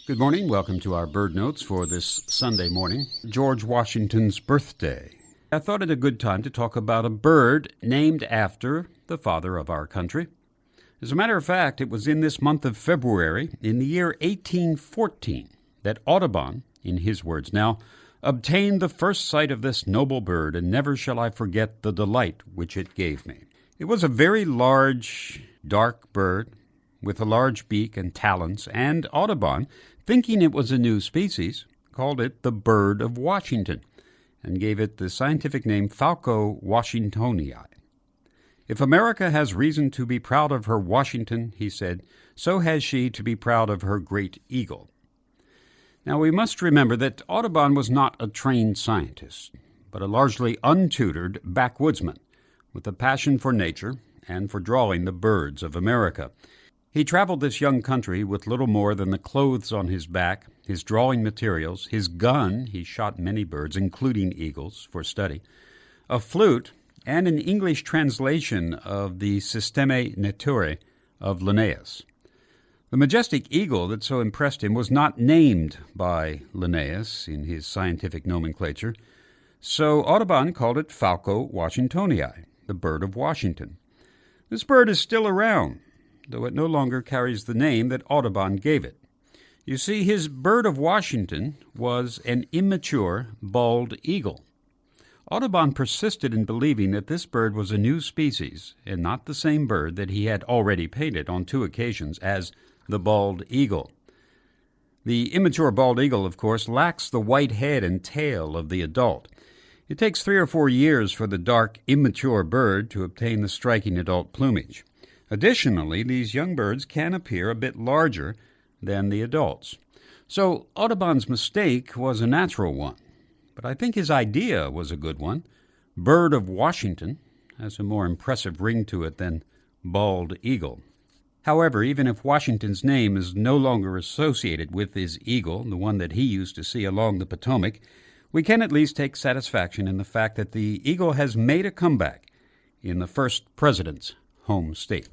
Good morning. Welcome to our bird notes for this Sunday morning, George Washington's birthday. I thought it a good time to talk about a bird named after the father of our country. As a matter of fact, it was in this month of February, in the year 1814, that Audubon, in his words now, obtained the first sight of this noble bird, and never shall I forget the delight which it gave me. It was a very large, dark bird, with a large beak and talons, and Audubon, thinking it was a new species, called it the bird of Washington, and gave it the scientific name Falco washingtonii. If America has reason to be proud of her Washington, he said, so has she to be proud of her great eagle. Now we must remember that Audubon was not a trained scientist, but a largely untutored backwoodsman, with a passion for nature and for drawing the birds of America. He traveled this young country with little more than the clothes on his back, his drawing materials, his gun — he shot many birds, including eagles, for study — a flute, and an English translation of the Systeme Naturae of Linnaeus. The majestic eagle that so impressed him was not named by Linnaeus in his scientific nomenclature, so Audubon called it Falco washingtonii, the bird of Washington. This bird is still around, though it no longer carries the name that Audubon gave it. You see, his bird of Washington was an immature bald eagle. Audubon persisted in believing that this bird was a new species and not the same bird that he had already painted on 2 occasions as the bald eagle. The immature bald eagle, of course, lacks the white head and tail of the adult. It takes 3 or 4 years for the dark, immature bird to obtain the striking adult plumage. Additionally, these young birds can appear a bit larger than the adults. So Audubon's mistake was a natural one, but I think his idea was a good one. Bird of Washington has a more impressive ring to it than bald eagle. However, even if Washington's name is no longer associated with his eagle, the one that he used to see along the Potomac, we can at least take satisfaction in the fact that the eagle has made a comeback in the first president's home state.